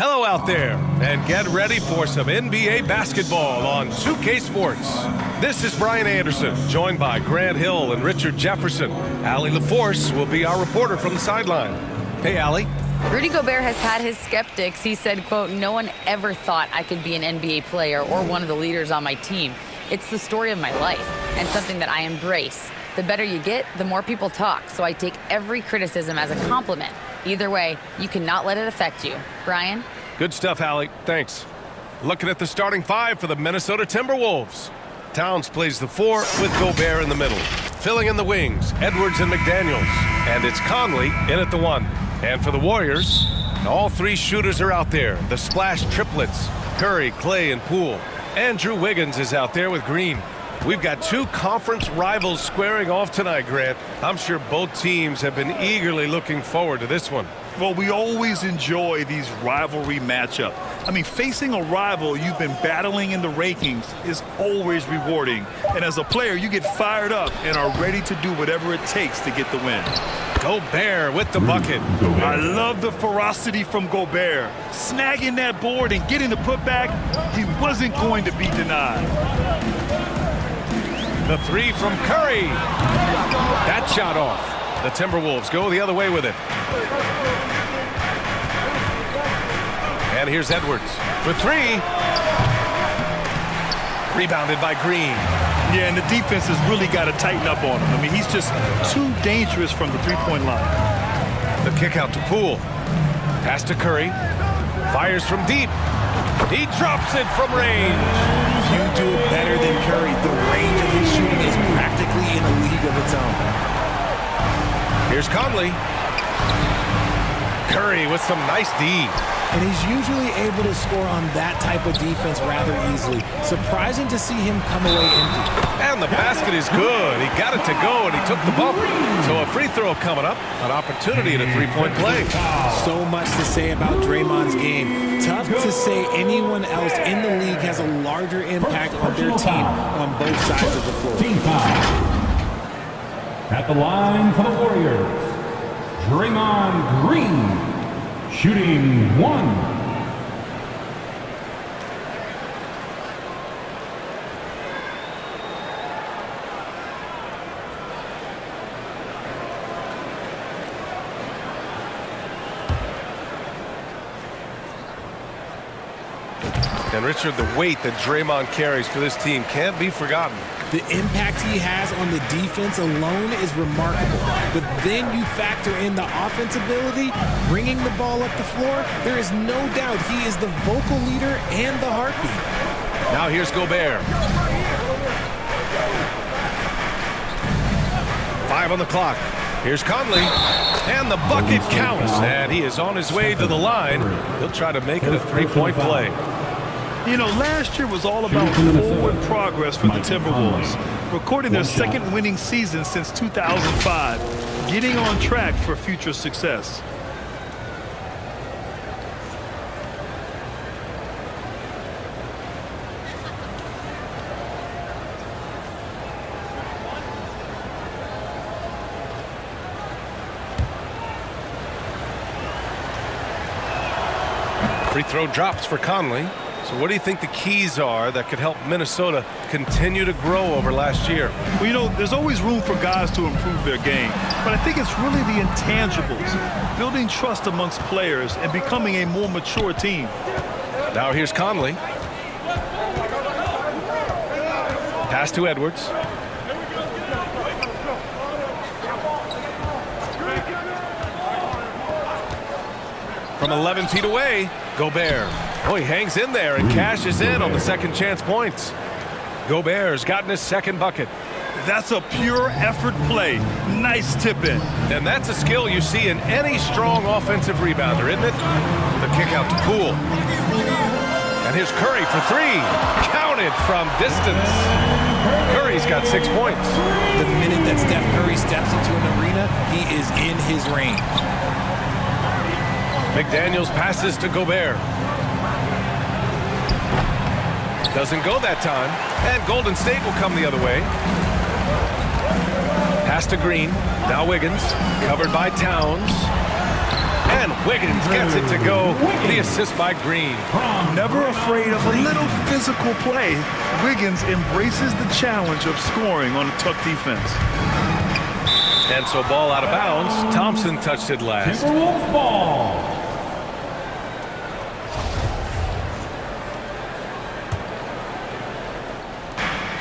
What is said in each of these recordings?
Hello out there, and get ready for some NBA basketball on 2K Sports. This is Brian Anderson, joined by Grant Hill and Richard Jefferson. Allie LaForce will be our reporter from the sideline. Hey, Allie. Rudy Gobert has had his skeptics. He said, quote, "No one ever thought I could be an NBA player or one of the leaders on my team. It's the story of my life and something that I embrace. The better you get, the more people talk, so I take every criticism as a compliment. Either way, you cannot let it affect you." Brian? Good stuff, Allie. Thanks. Looking at the starting five for the Minnesota Timberwolves. Towns plays the 4 with Gobert in the middle. Filling in the wings, Edwards and McDaniels. And it's Conley in at the 1. And for the Warriors, all 3 shooters are out there. The splash triplets, Curry, Clay, and Poole. Andrew Wiggins is out there with Green. We've got 2 conference rivals squaring off tonight, Grant. I'm sure both teams have been eagerly looking forward to this one. Well, we always enjoy these rivalry matchups. I mean, facing a rival you've been battling in the rankings is always rewarding. And as a player, you get fired up and are ready to do whatever it takes to get the win. Gobert with the bucket. I love the ferocity from Gobert. Snagging that board and getting the putback, he wasn't going to be denied. The 3 from Curry. That shot off. The Timberwolves go the other way with it. And here's Edwards for 3. Rebounded by Green. Yeah, and the defense has really got to tighten up on him. I mean, he's just too dangerous from the three-point line. The kick out to Poole. Pass to Curry. Fires from deep. He drops it from range. Few do it better than Curry. The range of his shooting is practically in a league of its own. Here's Conley. Curry with some nice D. And he's usually able to score on that type of defense rather easily. Surprising to see him come away empty. And the basket is good. He got it to go, and he took the bump. So a free throw coming up. An opportunity at a three-point play. So much to say about Draymond's game. Tough to say anyone else in the league has a larger impact on their team on both sides of the floor. Team foul. At the line for the Warriors, Draymond Green. Shooting 1. And Richard, the weight that Draymond carries for this team can't be forgotten. The impact he has on the defense alone is remarkable. But then you factor in the offense ability, bringing the ball up the floor. There is no doubt he is the vocal leader and the heartbeat. Now here's Gobert. 5 on the clock. Here's Conley. And the bucket counts. And he is on his way to the line. He'll try to make it a three-point play. You know, last year was all about forward progress for the Timberwolves, recording their second winning season since 2005, getting on track for future success. Free throw drops for Conley. So what do you think the keys are that could help Minnesota continue to grow over last year? Well, you know, there's always room for guys to improve their game. But I think it's really the intangibles, building trust amongst players and becoming a more mature team. Now here's Conley. Pass to Edwards. From 11 feet away, Gobert. Oh, he hangs in there and cashes in on the second chance points. Gobert's gotten his second bucket. That's a pure effort play. Nice tip in. And that's a skill you see in any strong offensive rebounder, isn't it? The kick out to Poole. And here's Curry for 3. Counted from distance. Curry's got 6 points. The minute that Steph Curry steps into an arena, he is in his range. McDaniels passes to Gobert. Doesn't go that time. And Golden State will come the other way. Pass to Green. Now Wiggins. Covered by Towns. And Wiggins gets it to go. The assist by Green. Never afraid of a little physical play. Wiggins embraces the challenge of scoring on a tough defense. And so ball out of bounds. Thompson touched it last. Timberwolves ball.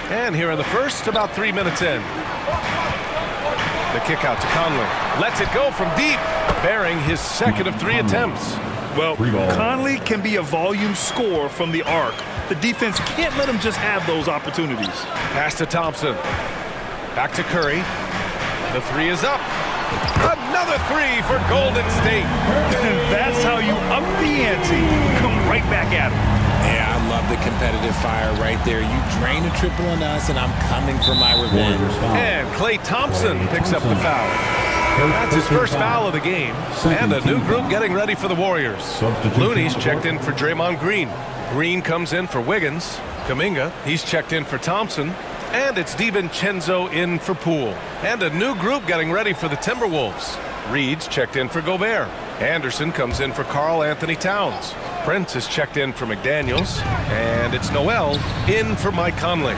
And here in the first, about 3 minutes in. The kick out to Conley. Lets it go from deep, bearing his second of 3 attempts. Well, Conley can be a volume scorer from the arc. The defense can't let him just have those opportunities. Pass to Thompson. Back to Curry. The 3 is up. Another 3 for Golden State. And that's how you up the ante. Come right back at him. Yeah, I love the competitive fire right there. You drain a triple on us, and I'm coming for my revenge. And Klay Thompson picks up the foul. That's his first foul of the game. And a new group getting ready for the Warriors. Looney's checked in for Draymond Green. Green comes in for Wiggins. Kuminga, he's checked in for Thompson. And it's DiVincenzo in for Poole. And a new group getting ready for the Timberwolves. Reed's checked in for Gobert. Anderson comes in for Karl Anthony Towns. Prince is checked in for McDaniels. And it's Noel in for Mike Conley.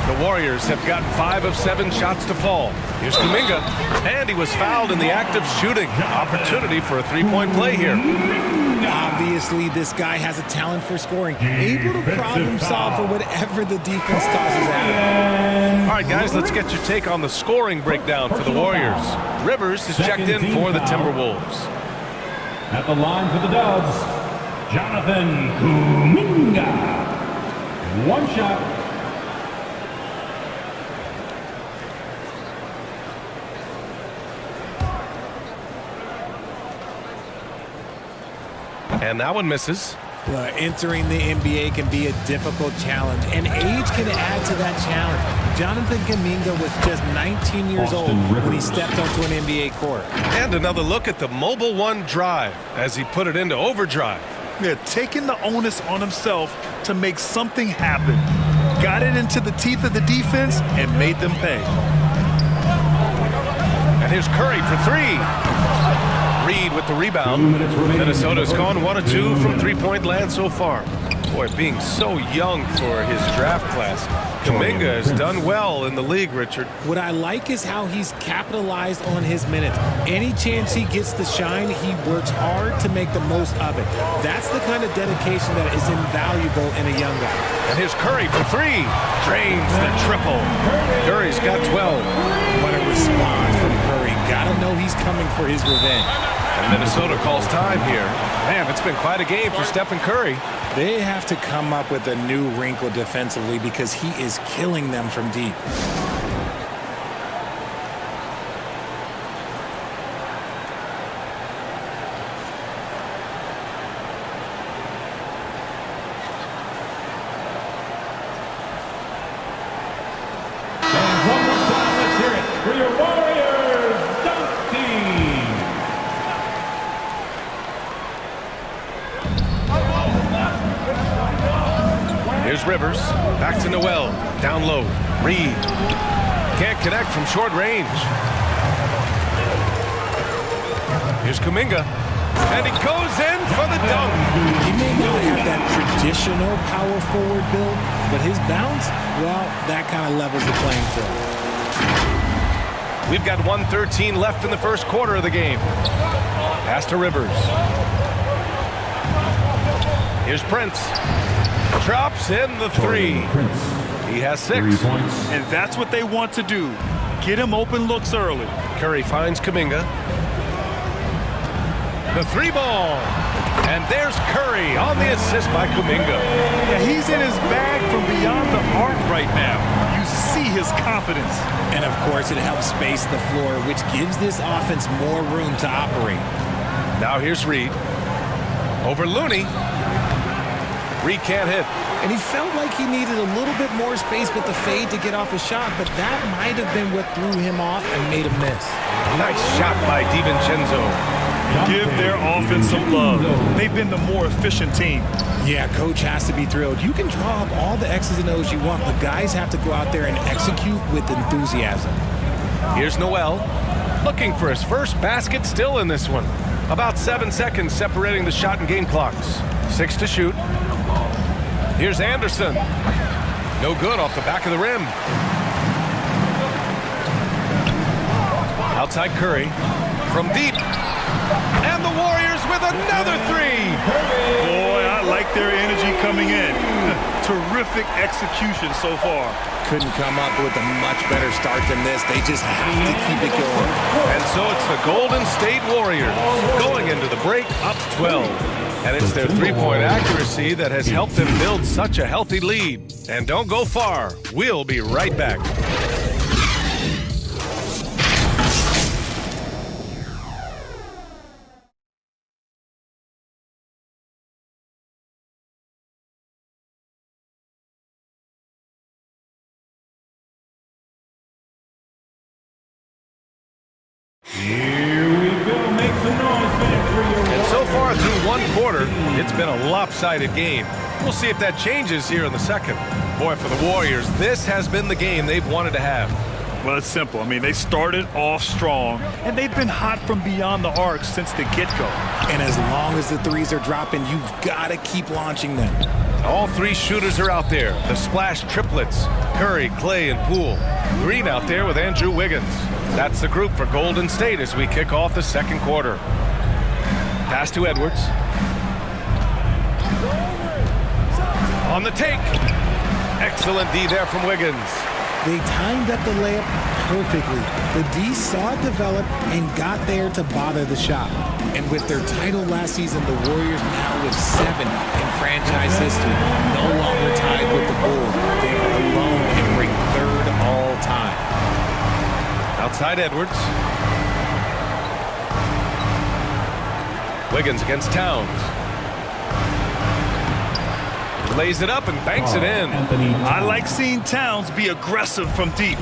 The Warriors have gotten 5 of 7 shots to fall. Here's Kuminga. And he was fouled in the act of shooting. Opportunity for a 3-point play here. Obviously, this guy has a talent for scoring. Able to problem solve for whatever the defense tosses at him. All right, guys, let's get your take on the scoring breakdown for the Warriors. Rivers is checked in for the Timberwolves. At the line for the Dubs, Jonathan Kuminga. 1 shot. And that one misses. Well, entering the NBA can be a difficult challenge, and age can add to that challenge. Jonathan Kuminga was just 19 years old when he stepped onto an NBA court. And another look at the Mobile One drive as he put it into overdrive. Yeah, taking the onus on himself to make something happen. Got it into the teeth of the defense and made them pay. And here's Curry for 3. Reed with the rebound. Minnesota's gone 1 of 2 from 3-point land so far. Boy, being so young for his draft class. Kuminga has done well in the league, Richard. What I like is how he's capitalized on his minutes. Any chance he gets to shine, he works hard to make the most of it. That's the kind of dedication that is invaluable in a young guy. And here's Curry for 3. Drains the triple. Curry's got 12. What a response from Curry. Gotta know he's coming for his revenge. And Minnesota calls time here. Man, it's been quite a game for Stephen Curry. They have to come up with a new wrinkle defensively because he is killing them from deep. One more time, let's hear it for your Warriors dunk team. Here's Rivers. Back to Noel. Down low. Reed. Can't connect from short range. Here's Kuminga. And he goes in for the dunk. He may not have that traditional power forward build, but his bounce, well, that kind of levels the playing field. We've got 1:13 left in the first quarter of the game. Pass to Rivers. Here's Prince. Drops in the 3. He has 6. 3 points. And that's what they want to do. Get him open looks early. Curry finds Kuminga. The 3 ball. And there's Curry on the assist by Kuminga. Yeah, he's in his bag from beyond the arc right now. You see his confidence. And, of course, it helps space the floor, which gives this offense more room to operate. Now here's Reed. Over Looney. Reed can't hit. And he felt like he needed a little bit more space with the fade to get off a shot, but that might have been what threw him off and made him miss. Nice shot by DiVincenzo. Give their offense some love. They've been the more efficient team. Yeah, coach has to be thrilled. You can draw up all the X's and O's you want, but guys have to go out there and execute with enthusiasm. Here's Noel. Looking for his first basket still in this one. About 7 seconds separating the shot and game clocks. 6 to shoot. Here's Anderson. No good off the back of the rim. Outside Curry. From deep. And the Warriors with another three. Boy, I like their energy coming in. Terrific execution so far. Couldn't come up with a much better start than this. They just have to keep it going. And so it's the Golden State Warriors going into the break up 12. And it's their three-point accuracy that has helped them build such a healthy lead. And don't go far. We'll be right back. Here we go. Make some noise, fans, for your And so far through one quarter, it's been a lopsided game. We'll see if that changes here in the second. Boy, for the Warriors, this has been the game they've wanted to have. Well, it's simple. I mean, they started off strong, and they've been hot from beyond the arc since the get-go. And as long as the threes are dropping, you've got to keep launching them. All three shooters are out there. The splash triplets, Curry, Clay, and Poole. Green out there with Andrew Wiggins. That's the group for Golden State as we kick off the second quarter. Pass to Edwards. On the take. Excellent D there from Wiggins. They timed up the layup perfectly. The D saw it develop and got there to bother the shot. And with their title last season, the Warriors now with 7 in franchise history. No longer tied with the Bulls. They are alone and ranked 3rd all time. Outside Edwards. Wiggins against Towns. Lays it up and banks it in. I like seeing Towns be aggressive from deep.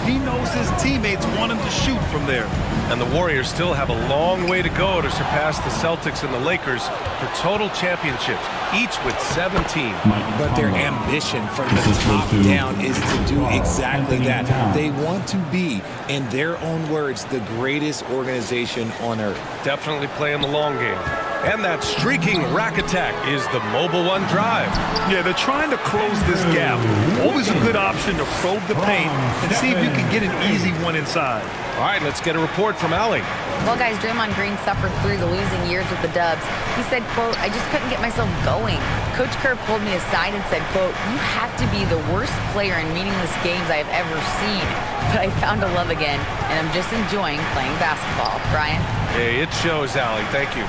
He knows his teammates want him to shoot from there. And the Warriors still have a long way to go to surpass the Celtics and the Lakers for total championships, each with 17. But their ambition from the top down is to do exactly that. They want to be, in their own words, the greatest organization on earth. Definitely playing the long game. And that streaking rack attack is the Mobile One drive. Yeah, they're trying to close this gap. Always a good option to probe the paint and see if you can get an easy one inside. All right, let's get a report from Allie. Well, guys, Draymond Green suffered through the losing years with the Dubs. He said, quote, "I just couldn't get myself going." Coach Kerr pulled me aside and said, quote, "You have to be the worst player in meaningless games I have ever seen. But I found a love again, and I'm just enjoying playing basketball." Brian? Hey, it shows, Allie. Thank you.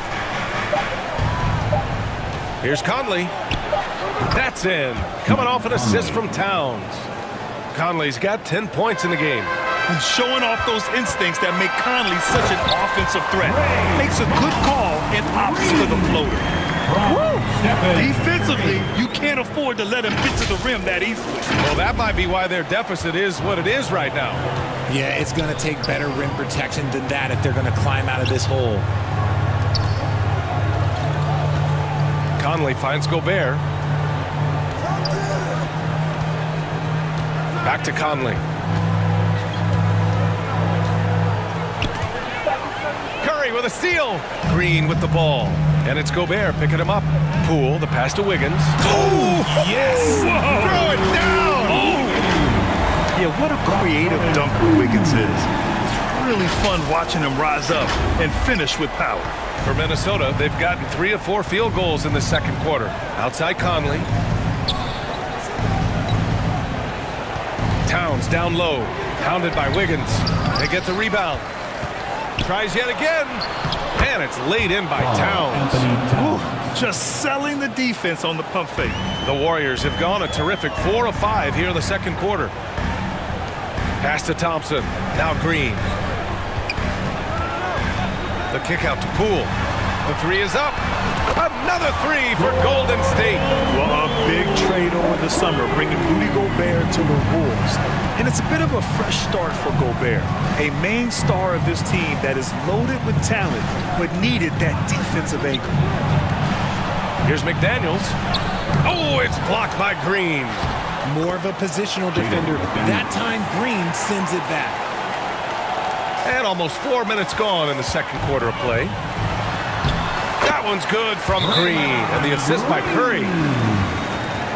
Here's Conley. That's in. Coming off an assist from Towns. Conley's got 10 points in the game. And showing off those instincts that make Conley such an offensive threat. Makes a good call and opts for the floater. Defensively, you can't afford to let him get to the rim that easily. Well, that might be why their deficit is what it is right now. Yeah, it's going to take better rim protection than that if they're going to climb out of this hole. Conley finds Gobert. Back to Conley. Curry with a steal. Green with the ball. And it's Gobert picking him up. Poole, the pass to Wiggins. Oh, yes! Throw it down! Oh. Yeah, what a creative dunker Wiggins is. It's really fun watching him rise up and finish with power. For Minnesota, they've gotten 3 of 4 field goals in the second quarter. Outside Conley. Towns down low. Pounded by Wiggins. They get the rebound. Tries yet again. And it's laid in by Towns. Ooh, just selling the defense on the pump fake. The Warriors have gone a terrific 4 of 5 here in the second quarter. Pass to Thompson. Now Green. The kick out to Poole. The three is up. Another three for Golden State. Well, a big trade over the summer, bringing Rudy Gobert to the Wolves. And it's a bit of a fresh start for Gobert, a main star of this team that is loaded with talent, but needed that defensive anchor. Here's McDaniels. Oh, it's blocked by Green. More of a positional defender. That time, Green sends it back. And almost 4 minutes gone in the second quarter of play. That one's good from Green, and the assist by Curry.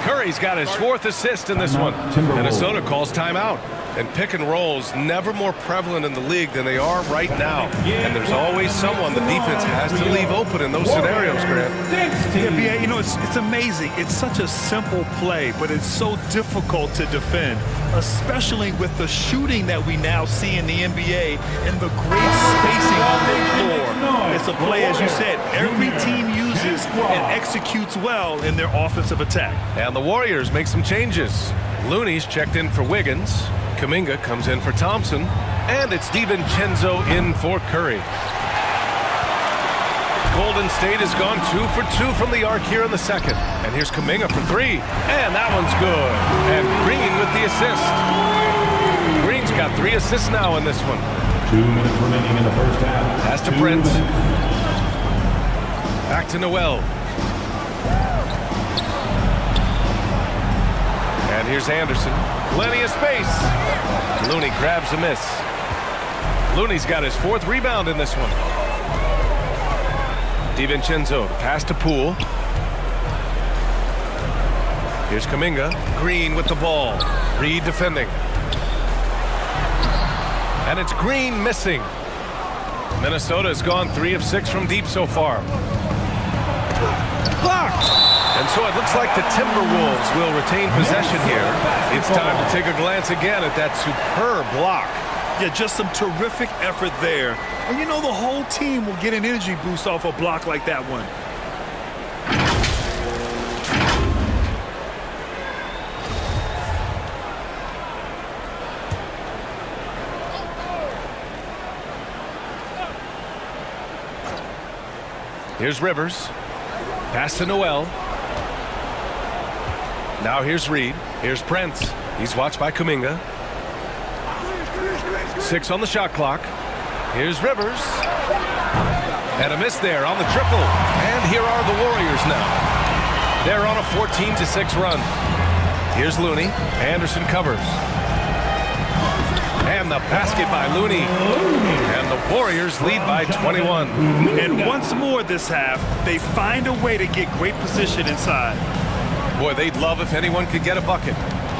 Curry's got his 4th assist in this one. Minnesota calls timeout. And pick and rolls never more prevalent in the league than they are right now. And there's always someone the defense has to leave open in those scenarios, Grant. Yeah, B.A., you know, it's amazing. It's such a simple play, but it's so difficult to defend, especially with the shooting that we now see in the NBA and the great spacing on the floor. It's a play, as you said, every team uses and executes well in their offensive attack. And the Warriors make some changes. Looney's checked in for Wiggins. Kuminga comes in for Thompson, and it's DiVincenzo in for Curry. Golden State has gone 2 for 2 from the arc here in the second. And here's Kuminga for 3, and that one's good. And Green with the assist. Green's got 3 assists now in this one. 2 minutes remaining in the first half. Pass to Prince. Back to Noel. And here's Anderson. Plenty of space. Looney grabs a miss. Looney's got his 4th rebound in this one. DiVincenzo, pass to Poole. Here's Kuminga. Green with the ball. Reed defending. And it's Green missing. Minnesota has gone 3 of 6 from deep so far. Blocked! And so it looks like the Timberwolves will retain possession here. It's time to take a glance again at that superb block. Yeah, just some terrific effort there. And you know the whole team will get an energy boost off a block like that one. Here's Rivers. Pass to Noel. Now here's Reed. Here's Prince. He's watched by Kuminga. 6 on the shot clock. Here's Rivers. And a miss there on the triple. And here are the Warriors now. They're on a 14-6 run. Here's Looney. Anderson covers. And the basket by Looney. And the Warriors lead by 21. And once more this half, they find a way to get great position inside. Boy, they'd love if anyone could get a bucket.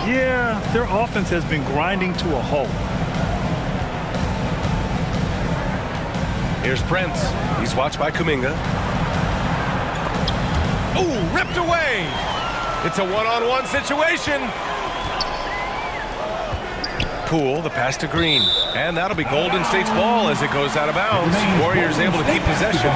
Yeah, their offense has been grinding to a halt. Here's Prince. He's watched by Kuminga. Oh, ripped away. It's a one-on-one situation. Poole, the pass to Green. And that'll be Golden State's ball as it goes out of bounds. Warriors able to keep possession.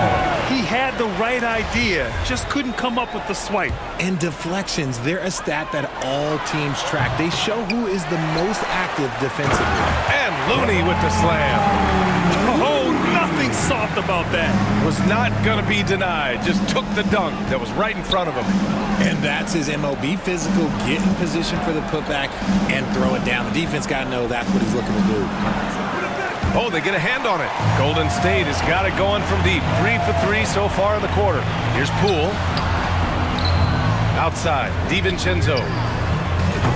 He had the right idea, just couldn't come up with the swipe. And deflections, they're a stat that all teams track. They show who is the most active defensively. And Looney with the slam. Oh, nothing soft about that. Was not going to be denied. Just took the dunk that was right in front of him. And that's his MLB physical, get in position for the putback and throw it down. The defense got to know that's what he's looking to do. Oh, they get a hand on it. Golden State has got it going from deep. 3 for 3 so far in the quarter. Here's Poole. Outside, DiVincenzo.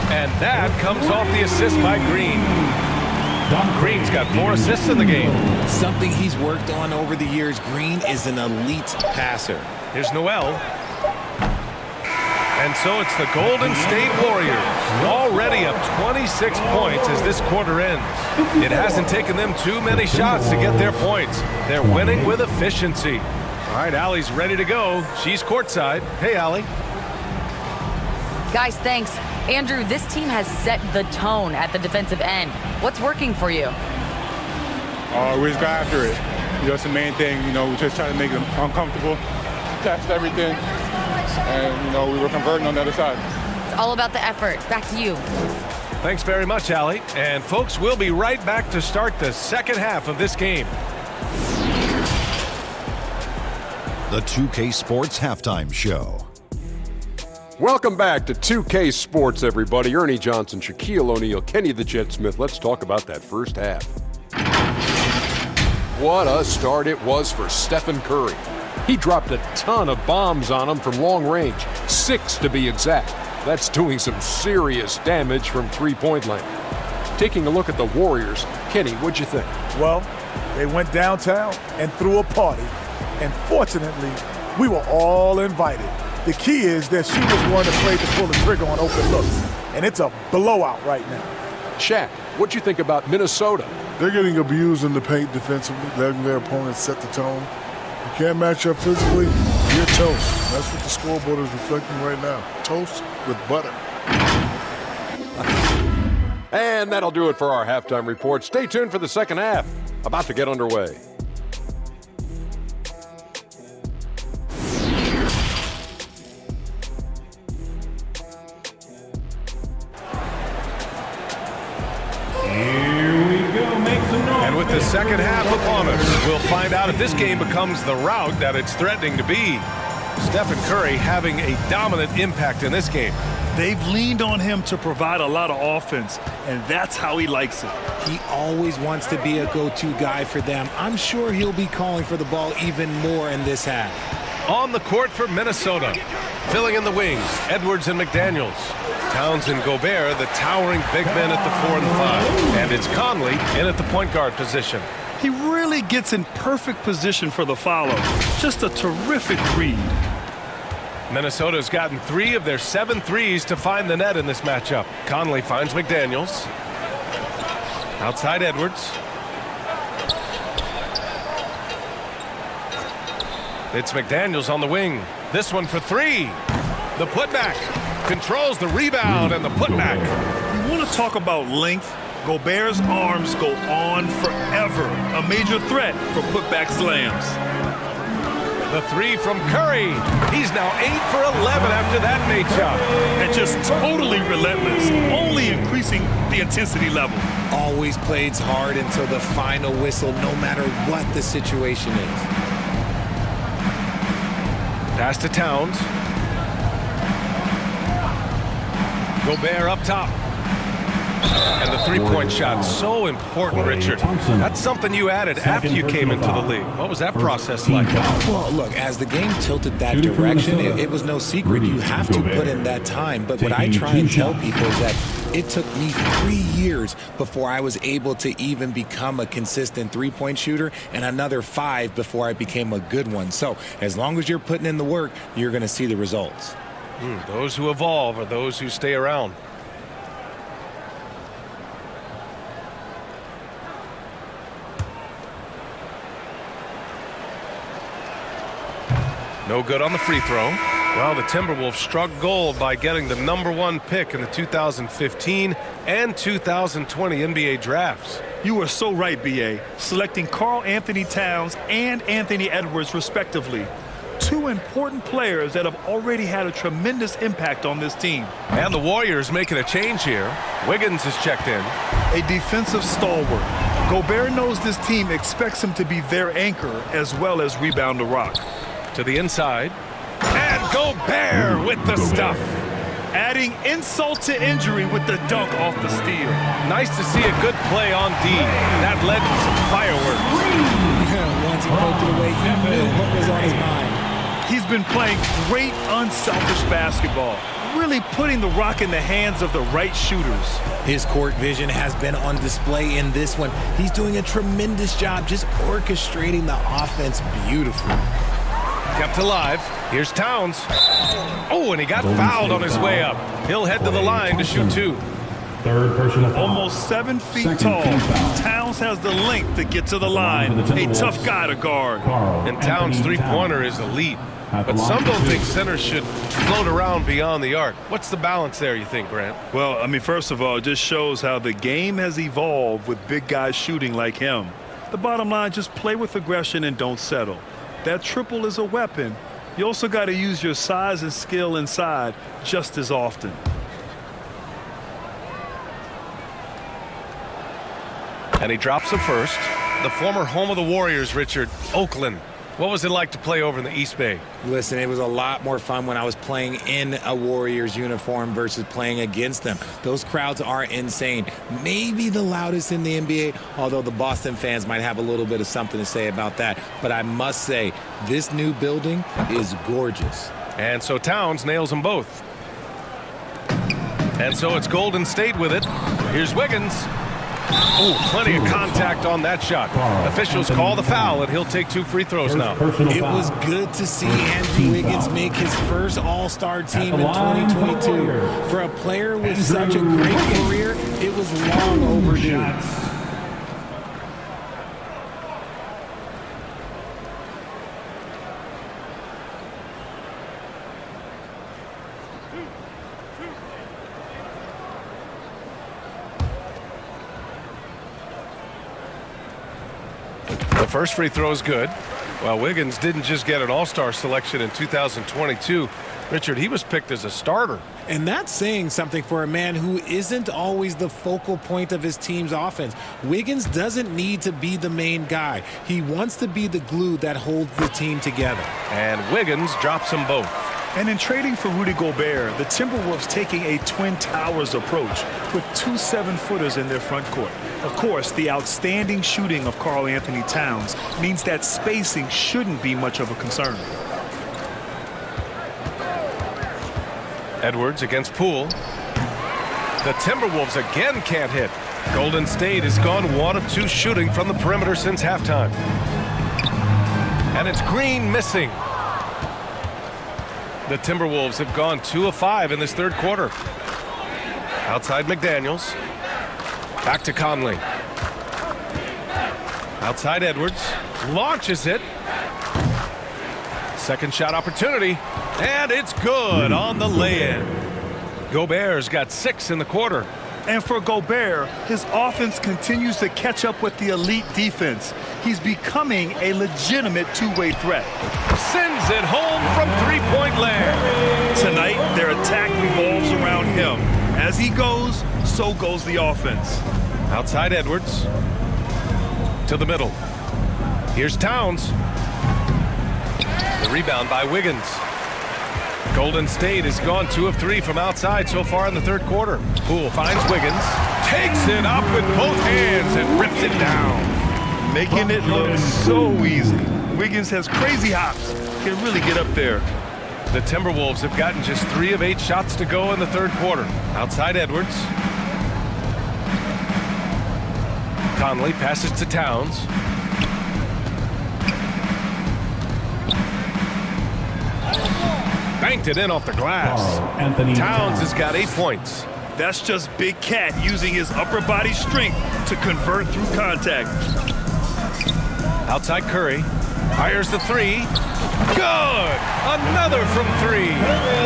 And that comes off the assist by Green. Green's got 4 assists in the game. Something he's worked on over the years. Green is an elite passer. Here's Noel. And so it's the Golden State Warriors, already up 26 points as this quarter ends. It hasn't taken them too many shots to get their points. They're winning with efficiency. All right, Allie's ready to go. She's courtside. Hey, Allie. Guys, thanks. Andrew, this team has set the tone at the defensive end. What's working for you? We just got after it. You know, it's the main thing. You know, we just try to make them uncomfortable, test everything, and, you know, we were converting on the other side. It's all about the effort. Back to you. Thanks very much, Allie. And, folks, we'll be right back to start the second half of this game. The 2K Sports Halftime Show. Welcome back to 2K Sports, everybody. Ernie Johnson, Shaquille O'Neal, Kenny the Jet Smith. Let's talk about that first half. What a start it was for Stephen Curry. He dropped a ton of bombs on him from long range, 6 to be exact. That's doing some serious damage from three-point land. Taking a look at the Warriors, Kenny, what'd you think? Well, They went downtown and threw a party. And fortunately, we were all invited. The key is that she was one that played to pull the trigger on open looks. And it's a blowout right now. Shaq, what you think about Minnesota? They're getting abused in the paint defensively, letting their opponents set the tone. You can't match up physically, you're toast. That's what the scoreboard is reflecting right now. Toast with butter. And that'll do it for our halftime report. Stay tuned for the second half. About to get underway. And with the second half upon us, we'll find out if this game becomes the rout that it's threatening to be. Stephen Curry having a dominant impact in this game. They've leaned on him to provide a lot of offense, and that's how he likes it. He always wants to be a go-to guy for them. I'm sure he'll be calling for the ball even more in this half. On the court for Minnesota. Filling in the wings, Edwards and McDaniels. Towns and Gobert, the towering big men at the 4 and 5. And it's Conley in at the point guard position. He really gets in perfect position for the follow. Just a terrific read. Minnesota's gotten 3 of their 7 threes to find the net in this matchup. Conley finds McDaniels. Outside Edwards. It's McDaniels on the wing. This one for 3. The putback. Controls the rebound and the putback. You want to talk about length? Gobert's arms go on forever. A major threat for putback slams. The 3 from Curry. He's now 8 for 11 after that matchup. And just totally relentless, only increasing the intensity level. Always plays hard until the final whistle, no matter what the situation is. Pass to Towns. Gobert up top. And the three-point shot, so important, Richard. That's something you added after you came into the league. What was that process like? Well, look, as the game tilted that direction, it was no secret. You have to put in that time. But what I try and tell people is that it took me 3 years before I was able to even become a consistent three-point shooter, and another 5 before I became a good one. So as long as you're putting in the work, you're going to see the results. Those who evolve are those who stay around. No good on the free throw. Well, the Timberwolves struck gold by getting the #1 pick in the 2015 and 2020 NBA drafts. You are so right, B.A. Selecting Karl Anthony Towns and Anthony Edwards, respectively. 2 important players that have already had a tremendous impact on this team. And the Warriors making a change here. Wiggins is checked in. A defensive stalwart. Gobert knows this team expects him to be their anchor as well as rebound the rock. To the inside. And Gobert with the stuff. Adding insult to injury with the dunk off the steal. Nice to see a good play on D. That led to some fireworks. Once he poked it away, he knew what was on his mind. He's been playing great, unselfish basketball. Really putting the rock in the hands of the right shooters. His court vision has been on display in this one. He's doing a tremendous job just orchestrating the offense beautifully. Kept alive. Here's Towns. Oh, and he got fouled on his way up. He'll head to the line to shoot 2. Third personal foul. Almost 7 feet tall. Towns has the length to get to the line. A tough guy to guard. And Towns' three-pointer is elite. But some don't think centers should float around beyond the arc. What's the balance there, you think, Grant? Well, I mean, first of all, it just shows how the game has evolved with big guys shooting like him. The bottom line, just play with aggression and don't settle. That triple is a weapon. You also got to use your size and skill inside just as often. And he drops the first. The former home of the Warriors, Richard, Oakland. What was it like to play over in the East Bay? Listen, it was a lot more fun when I was playing in a Warriors uniform versus playing against them. Those crowds are insane. Maybe the loudest in the NBA, although the Boston fans might have a little bit of something to say about that. But I must say, this new building is gorgeous. And so Towns nails them both. And so it's Golden State with it. Here's Wiggins. Oh, plenty of contact on that shot. Officials call the foul, and he'll take 2 free throws now. It was good to see Andrew Wiggins make his first All-Star team in 2022. For a player with such a great career, it was long overdue. The first free throw is good. Well, Wiggins didn't just get an All-Star selection in 2022. Richard, he was picked as a starter. And that's saying something for a man who isn't always the focal point of his team's offense. Wiggins doesn't need to be the main guy. He wants to be the glue that holds the team together. And Wiggins drops them both. And in trading for Rudy Gobert, the Timberwolves taking a Twin Towers approach with 2 7-footers in their front court. Of course, the outstanding shooting of Karl Anthony Towns means that spacing shouldn't be much of a concern. Edwards against Poole. The Timberwolves again can't hit. Golden State has gone 1 of 2 shooting from the perimeter since halftime. And it's Green missing. The Timberwolves have gone 2 of 5 in this third quarter. Outside McDaniels. Back to Conley. Outside Edwards. Launches it. Second shot opportunity. And it's good on the lay-in. Gobert's got 6 in the quarter. And for Gobert, his offense continues to catch up with the elite defense. He's becoming a legitimate two-way threat. Sends it home from three-point land. Tonight, their attack revolves around him. As he goes, so goes the offense. Outside Edwards. To the middle. Here's Towns. The rebound by Wiggins. Golden State has gone 2 of 3 from outside so far in the third quarter. Poole finds Wiggins. Takes it up with both hands and rips it down. Making it look so easy. Wiggins has crazy hops. Can really get up there. The Timberwolves have gotten just 3 of 8 shots to go in the third quarter. Outside Edwards. Conley passes to Towns. Banked it in off the glass. Towns has got 8 points. That's just Big Cat using his upper body strength to convert through contact. Outside Curry. Fires the 3. Good! Another from 3.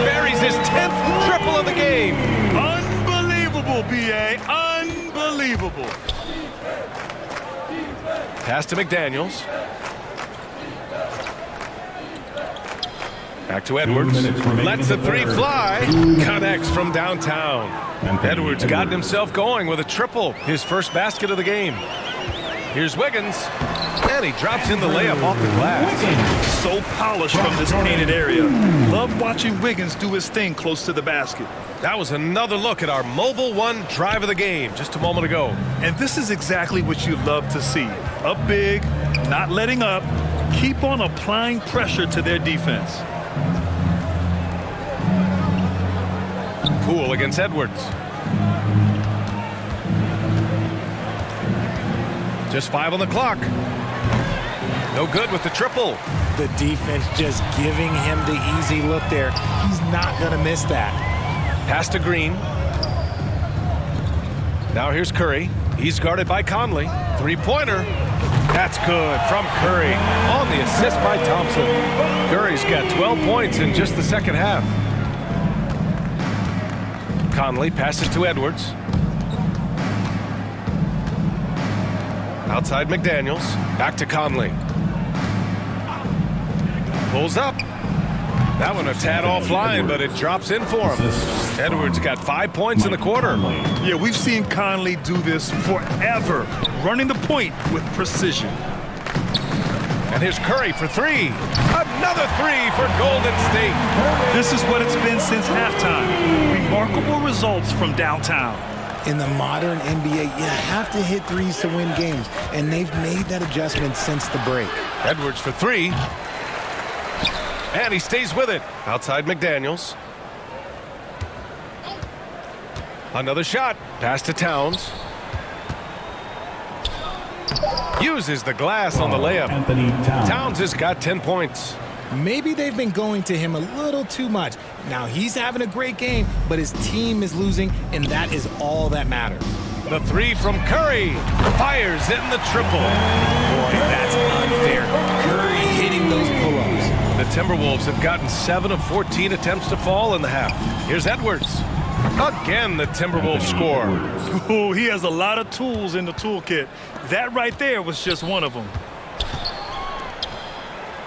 Buries his 10th triple of the game. Unbelievable, B.A. Unbelievable. Pass to McDaniels. Back to Edwards. Lets the 3 fly. Connects from downtown. Edwards gotten himself going with a triple. His first basket of the game. Here's Wiggins. And he drops in the layup off the glass. So polished from this painted area. Love watching Wiggins do his thing close to the basket. That was another look at our Mobile One drive of the game just a moment ago. And this is exactly what you love to see. Up big, not letting up. Keep on applying pressure to their defense. Poole against Edwards. Just 5 on the clock. No good with the triple. The defense just giving him the easy look there. He's not going to miss that. Pass to Green. Now here's Curry. He's guarded by Conley. 3-pointer. That's good from Curry. On the assist by Thompson. Curry's got 12 points in just the second half. Conley passes to Edwards. Outside McDaniels. Back to Conley. Pulls up. That one a tad offline, but it drops in for him. Edwards got 5 points in the quarter. Yeah, we've seen Conley do this forever. Running the point with precision. And here's Curry for 3. Another 3 for Golden State. This is what it's been since halftime. Remarkable results from downtown. In the modern NBA, you have to hit threes to win games, and they've made that adjustment since the break. Edwards for 3. And he stays with it. Outside McDaniels. Another shot. Pass to Towns. Uses the glass on the layup. Anthony Towns has got 10 points. Maybe they've been going to him a little too much. Now he's having a great game, but his team is losing, and that is all that matters. The three from Curry. Fires in the triple. Boy, that's unfair. Curry hitting those pull-ups. The Timberwolves have gotten 7 of 14 attempts to fall in the half. Here's Edwards. Again, the Timberwolves score. Ooh, he has a lot of tools in the toolkit. That right there was just one of them.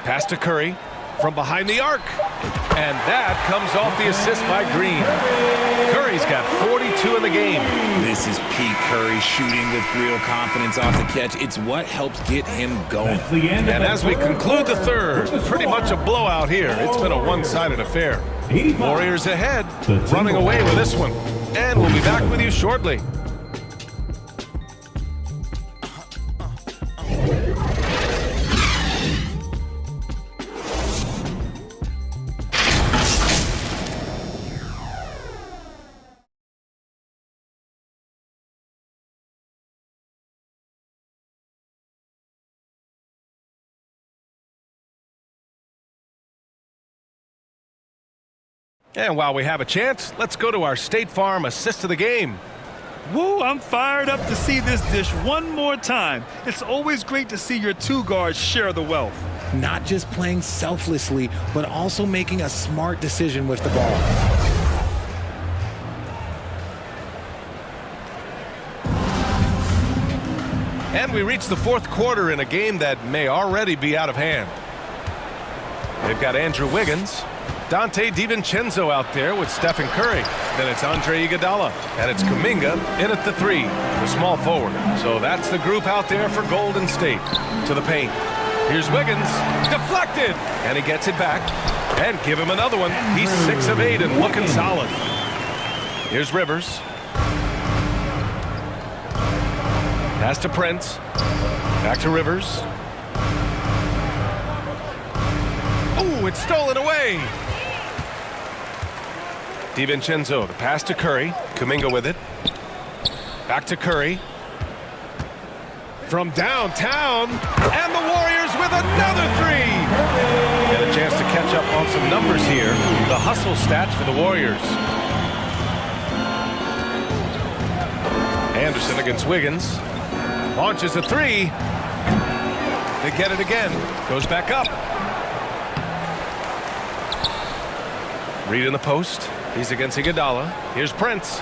Pass to Curry from behind the arc. And that comes off the assist by Green. Curry's got 42 in the game. This is Pete Curry shooting with real confidence off the catch. It's what helps get him going. And as we conclude the third, pretty much a blowout here. It's been a one-sided affair. Warriors ahead, running away with this one. And we'll be back with you shortly. And while we have a chance, let's go to our State Farm assist of the game. Woo, I'm fired up to see this dish one more time. It's always great to see your two guards share the wealth. Not just playing selflessly, but also making a smart decision with the ball. And we reach the fourth quarter in a game that may already be out of hand. They've got Andrew Wiggins, Dante DiVincenzo out there with Stephen Curry. Then it's Andre Iguodala, and it's Kuminga in at the three, the small forward. So that's the group out there for Golden State. To the paint. Here's Wiggins, deflected, and he gets it back. And give him another one. He's 6 of 8 and looking solid. Here's Rivers. Pass to Prince. Back to Rivers. Oh, it's stolen away. DiVincenzo, the pass to Curry. Kuminga with it. Back to Curry. From downtown. And the Warriors with another three. Get a chance to catch up on some numbers here. The hustle stats for the Warriors. Anderson against Wiggins. Launches a three. They get it again. Goes back up. Reed in the post. He's against Iguodala. Here's Prince.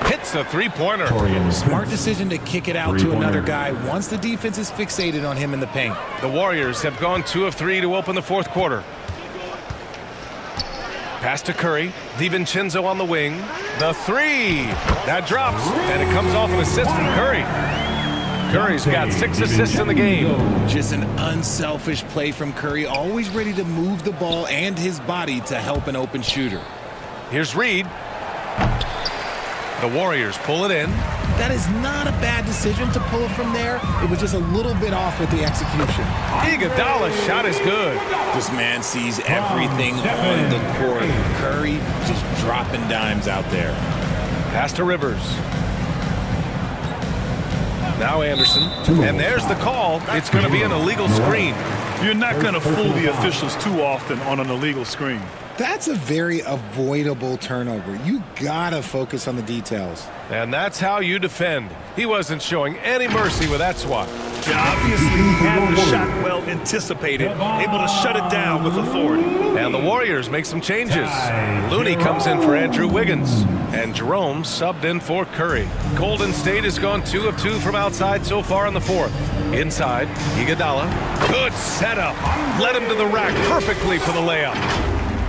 Hits a three-pointer. Smart decision to kick it out to another guy once the defense is fixated on him in the paint. The Warriors have gone 2 of 3 to open the fourth quarter. Pass to Curry. DiVincenzo on the wing. The three. That drops, and it comes off an assist from Curry. Curry's got 6 assists in the game. Just an unselfish play from Curry, always ready to move the ball and his body to help an open shooter. Here's Reed. The Warriors pull it in. That is not a bad decision to pull it from there. It was just a little bit off with the execution. Iguodala's shot is good. This man sees everything on the court. Curry just dropping dimes out there. Pass to Rivers. Now Anderson. And there's the call. It's going to be an illegal screen. You're not going to fool the officials too often on an illegal screen. That's a very avoidable turnover. You gotta focus on the details. And that's how you defend. He wasn't showing any mercy with that swat. Yeah, obviously he had the shot well anticipated, able to shut it down with authority. And the Warriors make some changes. Looney comes in for Andrew Wiggins. And Jerome subbed in for Curry. Golden State has gone 2 of 2 from outside so far in the fourth. Inside, Iguodala. Good setup. Led him to the rack perfectly for the layup.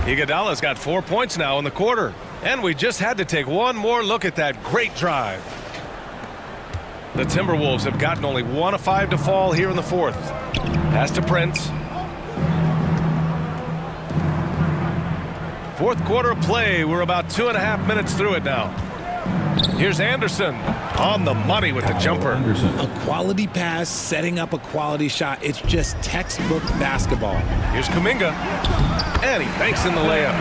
Iguodala's got 4 points now in the quarter. And we just had to take one more look at that great drive. The Timberwolves have gotten only 1 of 5 to fall here in the fourth. Pass to Prince. Fourth quarter play. We're about 2.5 minutes through it now. Here's Anderson on the money with the jumper. A quality pass, setting up a quality shot. It's just textbook basketball. Here's Kuminga. And he banks in the layup.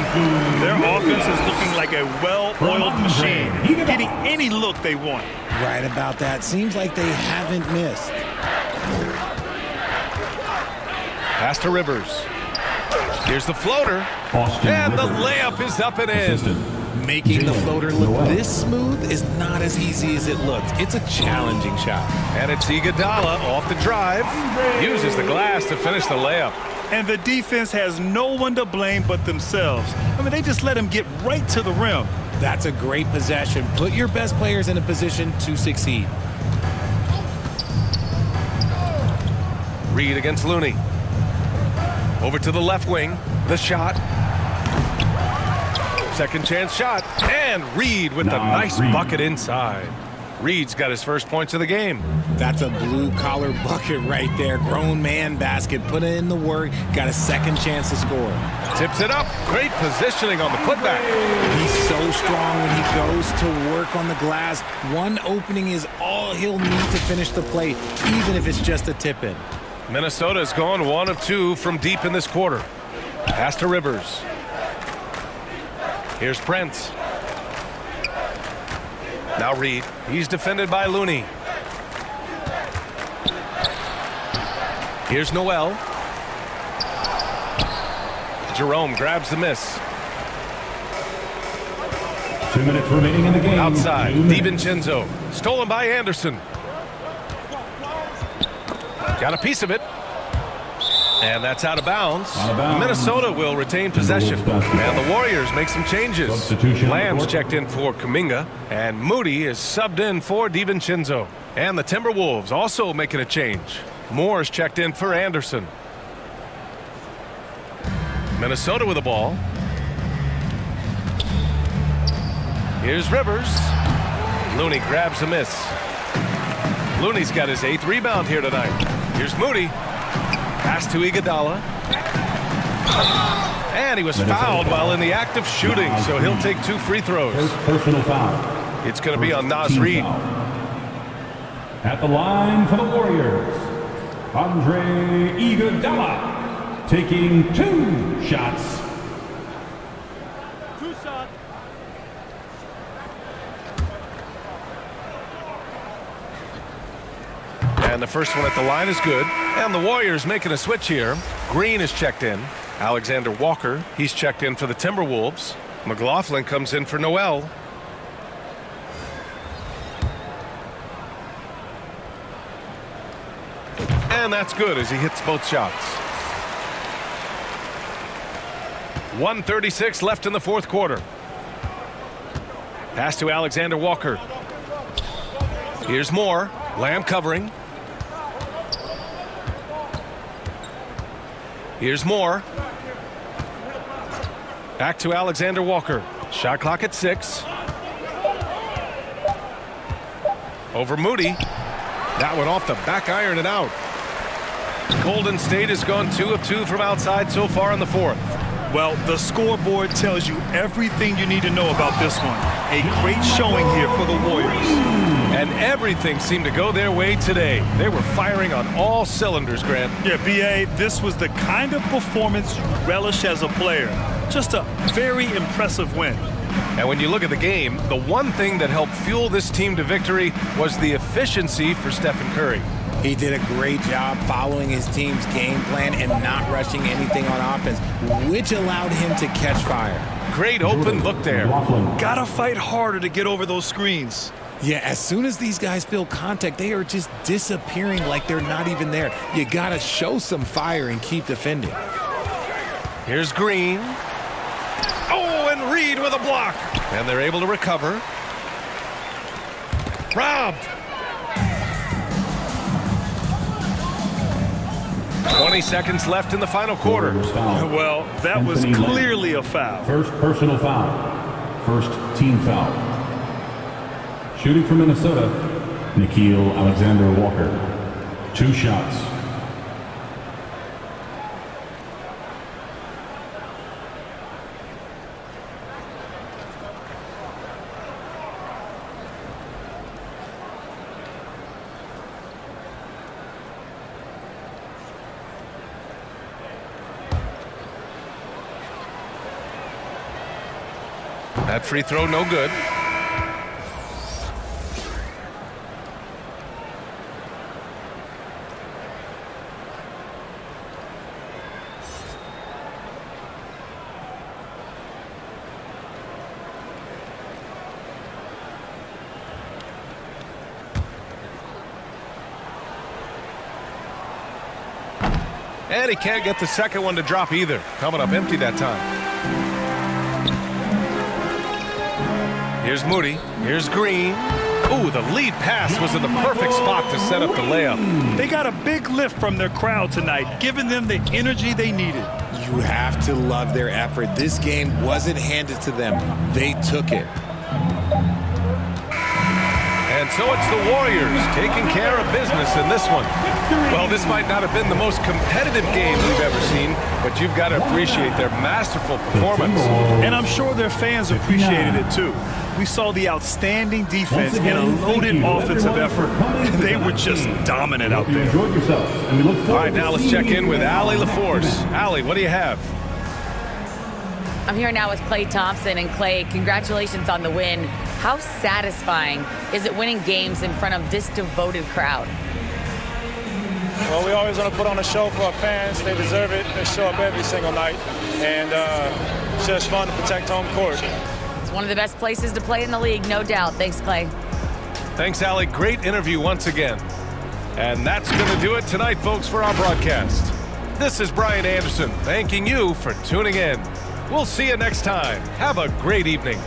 Their offense is looking like a well-oiled machine, getting any look they want. Right about that. Seems like they haven't missed. Pass to Rivers. Here's the floater. And the layup is up and in. Making the floater look this smooth is not as easy as it looks. It's a challenging shot. And it's Iguodala off the drive. Uses the glass to finish the layup. And the defense has no one to blame but themselves. I mean, they just let him get right to the rim. That's a great possession. Put your best players in a position to succeed. Reed against Looney. Over to the left wing. The shot. Second chance shot. And Reed with the nice bucket inside. Reed's got his first points of the game. That's a blue-collar bucket right there. Grown man basket. Put in the work. Got a second chance to score. Tips it up. Great positioning on the putback. He's so strong when he goes to work on the glass. One opening is all he'll need to finish the play, even if it's just a tip-in. Minnesota's gone 1 of 2 from deep in this quarter. Pass to Rivers. Here's Prince. Now Reed. He's defended by Looney. Here's Noel. Jerome grabs the miss. 2 minutes remaining in the game. Outside, DiVincenzo. Stolen by Anderson. Got a piece of it. And that's out of bounds. Minnesota will retain possession. And the Warriors make some changes. Lamb's checked in for Kuminga. And Moody is subbed in for DiVincenzo. And the Timberwolves also making a change. Moore's checked in for Anderson. Minnesota with the ball. Here's Rivers. Looney grabs a miss. Looney's got his 8th rebound here tonight. Here's Moody. Pass to Iguodala. And he was fouled while in the act of shooting, so he'll take 2 free throws. First personal foul. It's going to be on Naz Reid. At the line for the Warriors, Andre Iguodala taking 2 shots. And the first one at the line is good. And the Warriors making a switch here. Green is checked in. Alexander Walker, he's checked in for the Timberwolves. McLaughlin comes in for Noel. And that's good as he hits both shots. 1:36 left in the fourth quarter. Pass to Alexander Walker. Here's Moore. Lamb covering. Here's Moore. Back to Alexander Walker. Shot clock at 6. Over Moody. That one off the back iron and out. Golden State has gone 2 of 2 from outside so far in the fourth. Well, the scoreboard tells you everything you need to know about this one. A great showing here for the Warriors. And everything seemed to go their way today. They were firing on all cylinders, Grant. Yeah, B.A., this was the kind of performance you relish as a player. Just a very impressive win. And when you look at the game, the one thing that helped fuel this team to victory was the efficiency for Stephen Curry. He did a great job following his team's game plan and not rushing anything on offense, which allowed him to catch fire. Great open look there. Gotta fight harder to get over those screens. Yeah, as soon as these guys feel contact, they are just disappearing like they're not even there. You gotta show some fire and keep defending. Here's Green. Oh, and Reed with a block. And they're able to recover. Robbed. 20 seconds left in the final quarter. Well, that was clearly a foul. First personal foul. First team foul. Shooting for Minnesota, Nickeil Alexander-Walker. 2 shots. That free throw no good. And he can't get the second one to drop either. Coming up empty that time. Here's Moody. Here's Green. Ooh, the lead pass was in the perfect spot to set up the layup. They got a big lift from their crowd tonight, giving them the energy they needed. You have to love their effort. This game wasn't handed to them. They took it. And so it's the Warriors taking care of business in this one. Well, this might not have been the most competitive game we've ever seen, but you've got to appreciate their masterful performance. And I'm sure their fans appreciated it too. We saw the outstanding defense and a loaded offensive effort. They were just dominant out there. All right, now let's check in with Allie LaForce. Allie, what do you have? I'm here now with Klay Thompson. And Klay, congratulations on the win. How satisfying is it winning games in front of this devoted crowd? Well, we always want to put on a show for our fans. They deserve it. They show up every single night. And it's just fun to protect home court. It's one of the best places to play in the league, no doubt. Thanks, Klay. Thanks, Allie. Great interview once again. And that's going to do it tonight, folks, for our broadcast. This is Brian Anderson, thanking you for tuning in. We'll see you next time. Have a great evening.